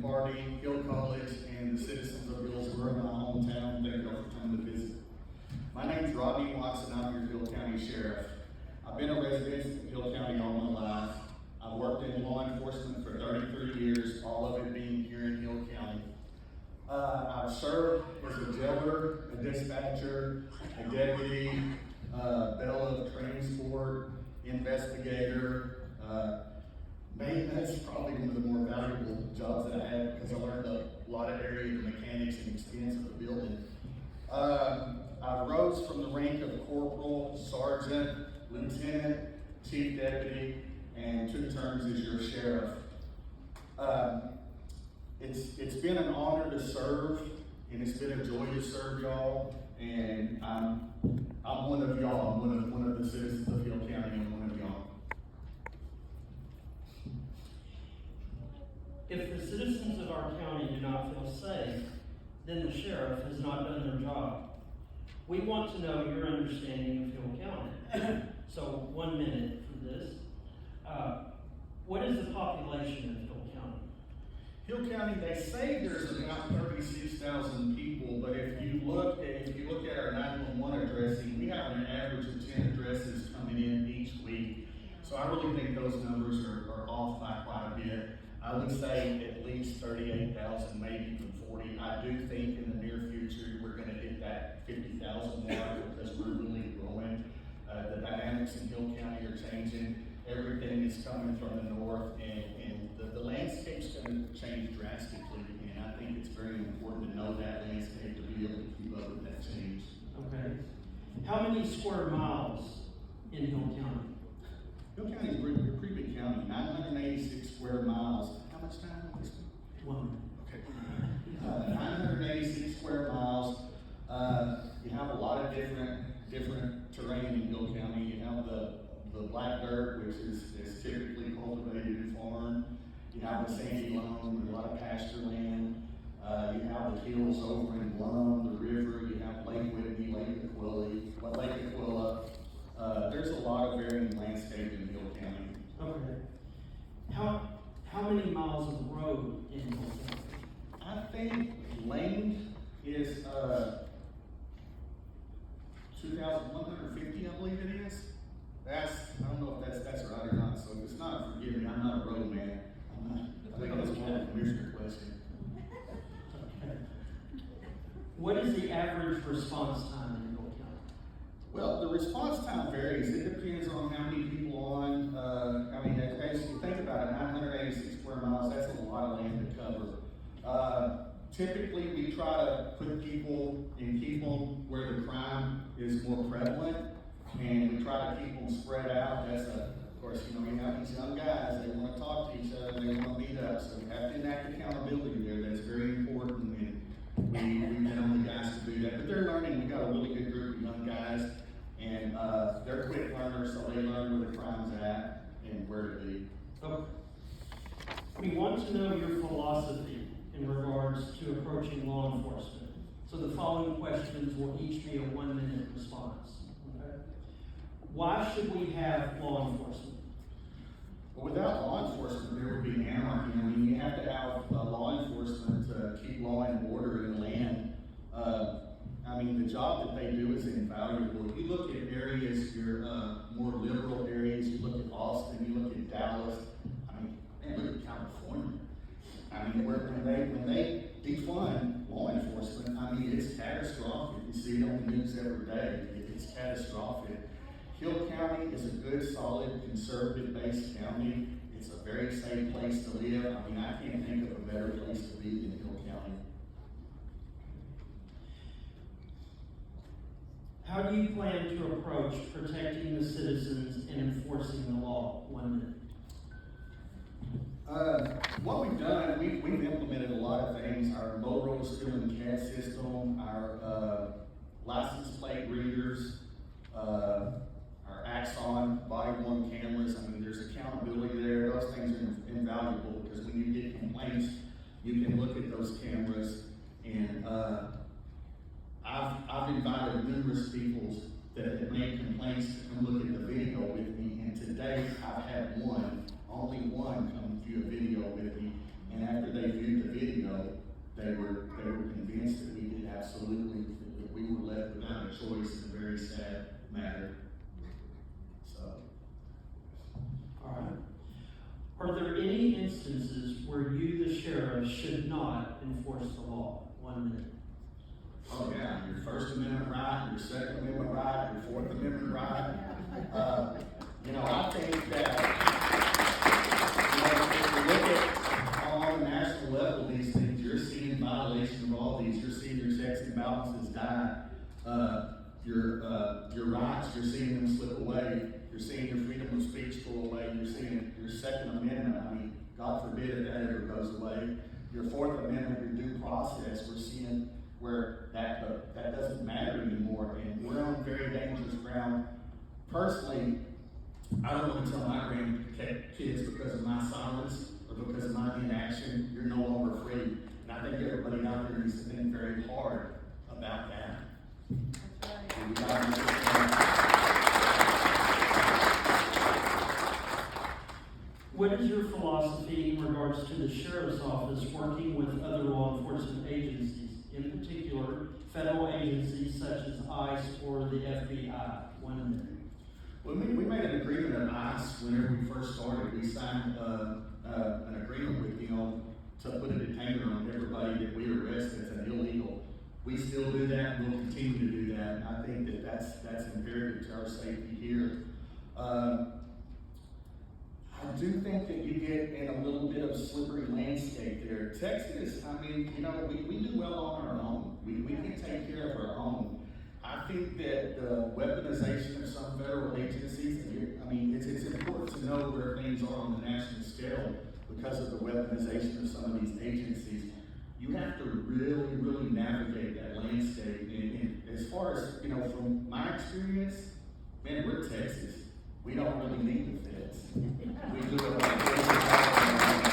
Party, Hill College, and the citizens of Hillsboro, my hometown. Thank you all for coming to visit. My name is Rodney Watson. I'm your Hill County Sheriff. I've been a resident of Hill County all my life. I've worked in law enforcement for 33 years, all of it being here in Hill County. I've served as a jailer, a dispatcher, a deputy, bailiff, transport, investigator. Maybe that's probably one of the more valuable jobs that I had because I learned a lot of area of the mechanics and expense of the building. I rose from the rank of corporal, sergeant, lieutenant, chief deputy, and 2 terms as your sheriff. It's been an honor to serve, and it's been a joy to serve y'all. And I'm one of y'all. I'm one of the citizens of Hill County. I'm one of y'all. If the citizens of our county do not feel safe, then the sheriff has not done their job. We want to know your understanding of Hill County. So 1 minute for this. What is the population of Hill County? Hill County, they say there's about 36,000 people, but if you look at our 911 addressing, we have an average of 10 addresses coming in each week. So I really think those numbers are off by quite a bit. I would say at least 38,000, maybe even 40. I do think in the near future we're going to hit that 50,000 mark because we're really growing. The dynamics in Hill County are changing. Everything is coming from the north, and the landscape's going to change drastically. And I think it's very important to know that landscape to be able to keep up with that change. Okay. How many square miles in Hill County? Hill County is a pretty big county, 986 square miles. How much time on this one? 1. Okay. 986 square miles. You have a lot of different terrain in Hill County. You have the black dirt, which is typically cultivated and farmed. You have the sandy loam, a lot of pasture land. You have the hills over in Blum, the river. You have Lake Whitney, Lake Aquila. There's a lot of varying landscape in Hill County. Okay. How many miles of road in Hill County? I think length is 2,150, I believe it is. I don't know if that's right or not. So if it's not, forgive me. I'm not a road man. I think that's more of a commissioner question. Okay. What is the average response time in Hill County? Well, the response time varies. It depends on how many people on. As you think about it, 986 square miles, that's a lot of land to cover. Typically, we try to put people and keep them where the crime is more prevalent, and we try to keep them spread out. Of course, you have these young guys, they want to talk to each other, they want to meet up, so we have to enact accountability there. That's very important, and we tell the guys to do that. But they're learning. We got a really good group of young guys, and they're quick learners, so they learn where the crime's at and where to be. Okay. We want to know your philosophy in regards to approaching law enforcement. So the following questions will each be a 1 minute response. Okay? Why should we have law enforcement? Well, without law enforcement, there would be anarchy. You have to have law enforcement to keep law and order in the land. The job that they do is invaluable. If you look at areas, your more liberal areas, you look at Austin, you look at Dallas, look at California. When they defund law enforcement, it's catastrophic. You see it on the news every day. It's catastrophic. Hill County is a good, solid, conservative-based county. It's a very safe place to live. I can't think of a better place to be than Hill County. How do you plan to approach protecting the citizens and enforcing the law? 1 minute. What we've done, we've implemented a lot of things. Our low roll still in CAD system, our license plate readers, our Axon body-worn cameras. There's accountability there. Those things are invaluable because when you get complaints, you can look at those cameras. And I've invited numerous people that have made complaints to come look at the video with me. And to date, I've had only one come view a video with me. And after they viewed the matter. So. Alright. Are there any instances where you, the sheriff, should not enforce the law? 1 minute. Oh yeah, your First Amendment right, your Second Amendment right, your Fourth Amendment right. I think that, if you look at on the national level, these things, you're seeing violation of all these. You're seeing your checks and balances die. Your rights, you're seeing them slip away. You're seeing your freedom of speech go away. You're seeing your Second Amendment, God forbid if that ever goes away. Your Fourth Amendment, your due process, we're seeing where that doesn't matter anymore, and we're on very dangerous ground. Personally, I don't want to tell my grandkids because of my silence or because of my inaction, you're no longer free. And I think everybody out there needs to think very hard about that. That's right. What is your philosophy in regards to the sheriff's office working with other law enforcement agencies, in particular federal agencies such as ICE or the FBI? 1 minute. Well, we made an agreement at ICE whenever we first started. We signed an agreement with to put a detainer on everybody that we arrest that's illegal. We still do that, and we'll continue to do that. And I think that that's imperative to our safety here. I do think that you get in a little bit of slippery landscape there. Texas, we do well on our own. We can take care of our own. I think that the weaponization of some federal agencies, it's important to know where things are on the national scale because of the weaponization of some of these agencies. You have to really, really navigate that landscape. And as far as, from my experience, man, we're Texas. We don't really need the feds. We do it like this.